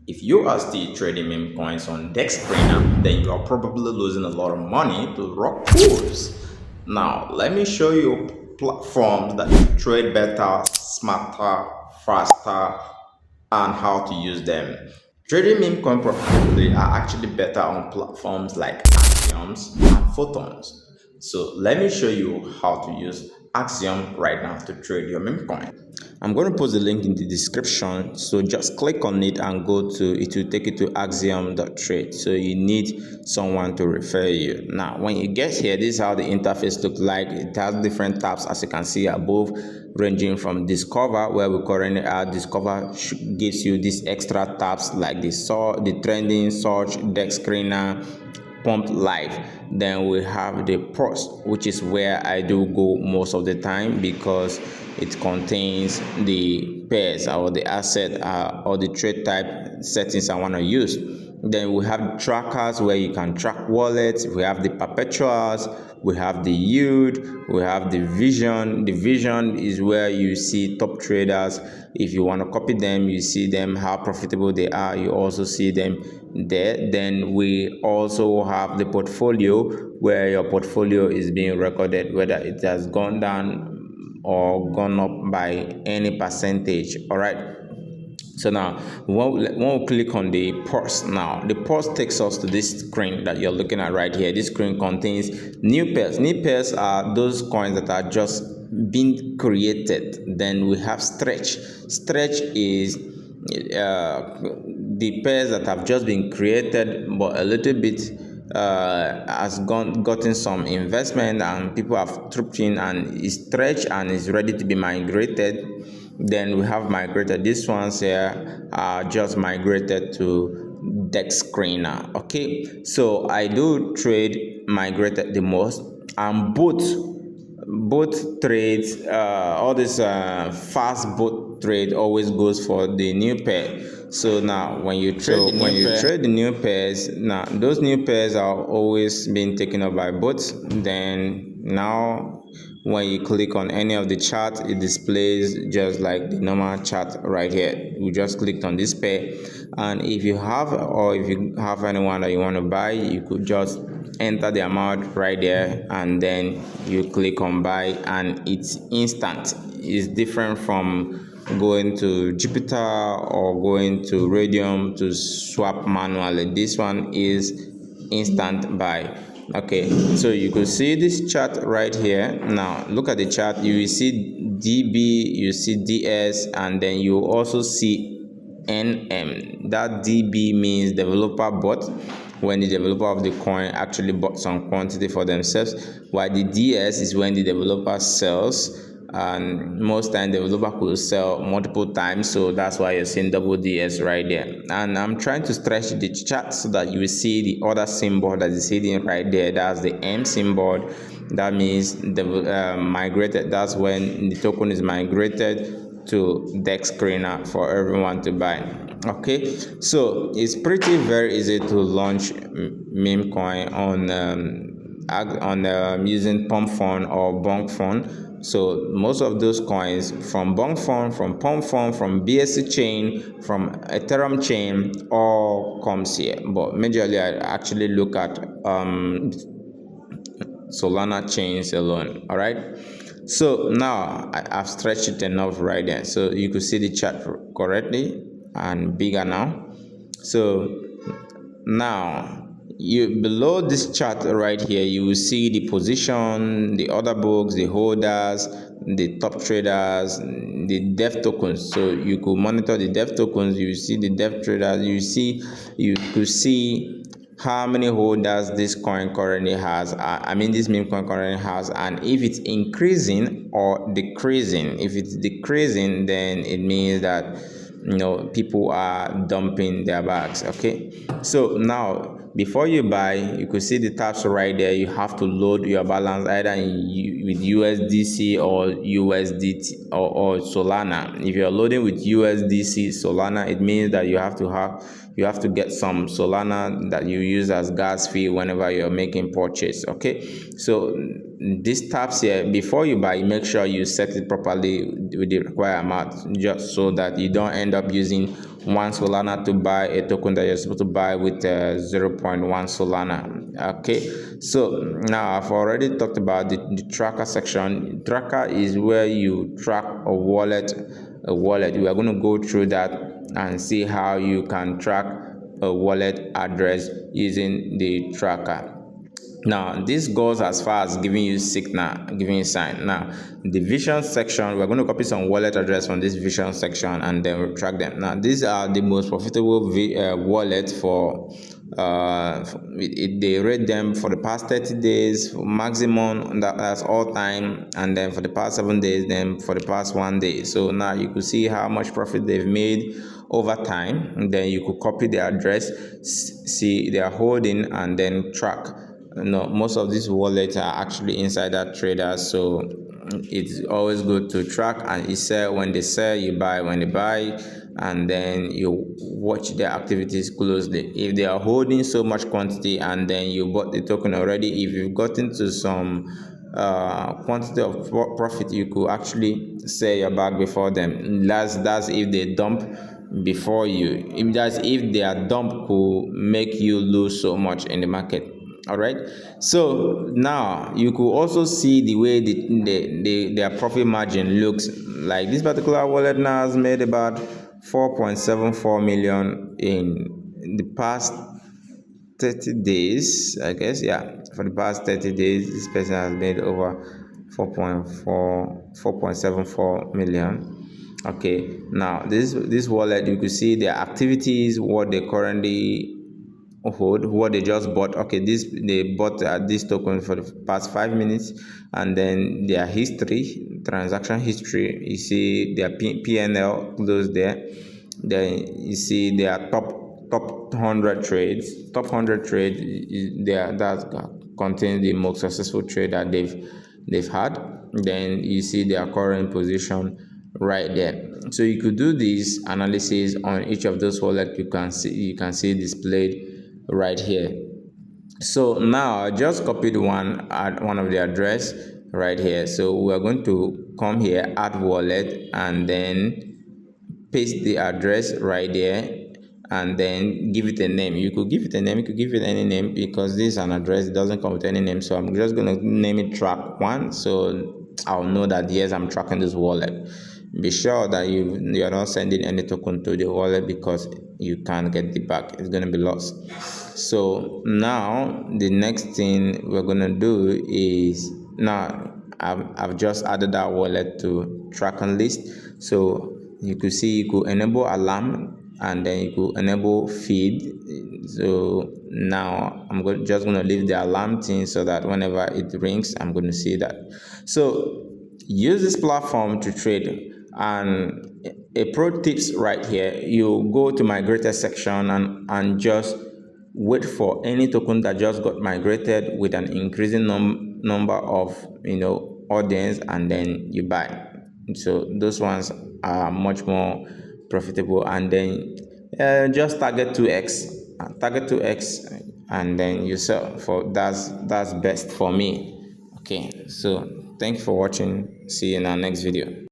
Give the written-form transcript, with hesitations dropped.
If you are still trading meme coins on 𝗥𝗘𝗓𝗓, then you are probably losing a lot of money to rock pools. Now, let me show you platforms that you trade better, smarter, faster, and how to use them. Trading meme coin profitably are actually better on platforms like Axioms and Photons. So let me show you how to use Axiom right now to trade your meme coin. I'm going to post the link in the description, so just click on it and go to it will take you to axiom.trade. So you need someone to refer you. Now when you get here, this is how the interface looks like. It has different tabs, as you can see above, ranging from discover, where we currently are. Discover gives you these extra tabs like the trending, search, 𝗥𝗘𝗓𝗓, pump live. Then we have the pros, which is where I do go most of the time because it contains the pairs or the asset or the trade type settings I want to use. Then we have trackers where you can track wallets. We have the perpetuals, we have the yield, we have the vision. The vision is where you see top traders. If you want to copy them, you see them, how profitable they are, you also see them there. Then we also have the portfolio, where your portfolio is being recorded, whether it has gone down or gone up by any percentage. All right. So now when we click on the purse, now the purse takes us to this screen that you're looking at right here. This screen contains new pairs. New pairs are those coins that are just being created. Then we have stretch. Stretch is the pairs that have just been created but a little bit has gotten some investment and people have trooped in and is stretched and is ready to be migrated. Then we have migrated. These ones here are just migrated to 𝗥𝗘𝗓𝗓. Okay, so I do trade migrated the most, and both trades, all this fast both trade always goes for the new pair. So now when you trade the new pairs, now those new pairs are always being taken up by bots. Then now when you click on any of the chart, it displays just like the normal chart right here. You just clicked on this pair, and if you have anyone that you want to buy, you could just enter the amount right there and then you click on buy, and it's instant. It's different from going to Jupiter or going to Radium to swap manually. This one is instant buy. Okay, so you could see this chart right here. Now look at the chart. You will see DB, you see DS, and then you also see NM. That DB means developer bought, when the developer of the coin actually bought some quantity for themselves, while the DS is when the developer sells. And most time the developer could sell multiple times, so that's why you're seeing double DS right there. And I'm trying to stretch the chart so that you will see the other symbol that is hidden right there. That's the M symbol. That means the migrated. That's when the token is migrated to 𝗥𝗘𝗓𝗓 for everyone to buy. Okay, so it's very easy to launch meme coin on using Pump Fund or Bonk Fund. So most of those coins from Bonk Fund, from Pump Fund, from BSC chain, from Ethereum chain, all comes here. But majorly I actually look at Solana chains alone. All right. So now I've stretched it enough right there, so you could see the chart correctly and bigger now. So now you below this chart right here, you will see the position, the order books, the holders, the top traders, the dev tokens. So you could monitor the dev tokens. You see the dev traders. You could see how many holders this coin currently has. This meme coin currently has, and if it's increasing or decreasing. If it's decreasing, then it means that people are dumping their bags. Okay, so now before you buy, you could see the tabs right there. You have to load your balance either with USDC or USDT or Solana. If you're loading with USDC Solana, it means that you have to get some Solana that you use as gas fee whenever you're making purchase. Okay, so these tabs here, before you buy, make sure you set it properly with the required amount, just so that you don't end up using 1 Solana to buy a token that you're supposed to buy with 0.1 Solana. Okay, so now I've already talked about the tracker section. Tracker is where you track a wallet. We are going to go through that and see how you can track a wallet address using the tracker. Now, this goes as far as giving you signal, giving you sign. Now, the vision section, we're going to copy some wallet address from this vision section and then we'll track them. Now, these are the most profitable wallet for, they rate them for the past 30 days, maximum, that's all time, and then for the past 7 days, then for the past 1 day. So now you could see how much profit they've made over time, and then you could copy the address, see their holding, and then track. No, most of these wallets are actually insider traders, so it's always good to track and you sell when they sell, you buy when they buy, and then you watch their activities closely. If they are holding so much quantity and then you bought the token already, if you've gotten to some quantity of profit, you could actually sell your bag before them. That's if they dump before you. If their dump could make you lose so much in the market. All right, so now you could also see the way their profit margin looks like. This particular wallet now has made about 4.74 million in the past 30 days, I guess. Yeah, for the past 30 days, this person has made over 4.74 million. Okay, now this wallet, you could see their activities, what they currently hold, what they just bought. Okay, they bought this token for the past 5 minutes, and then their history, transaction history. You see their P&L close there. Then you see their top 100 trades. Top 100 trades that contains the most successful trade that they've had. Then you see their current position right there. So you could do this analysis on each of those wallets. You can see displayed right here. So now I just copied one of the address right here. So we are going to come here, add wallet, and then paste the address right there, and then give it a name. You could give it a name, you could give it any name, because this is an address, it doesn't come with any name. So I'm just going to name it track 1, so I'll know that yes, I'm tracking this wallet. Be sure that you are not sending any token to the wallet, because you can't get it back, it's going to be lost. So now the next thing we're going to do is, now I've just added that wallet to tracking list. So you could see you could enable alarm, and then you could enable feed. So now I'm just going to leave the alarm thing, so that whenever it rings, I'm going to see that. So use this platform to trade. And a pro tips right here, you go to migrated section and just wait for any token that just got migrated with an increasing number of audience, and then you buy. So those ones are much more profitable. And then just target 2x, and then you sell. For that's best for me. Okay, so thank you for watching. See you in our next video.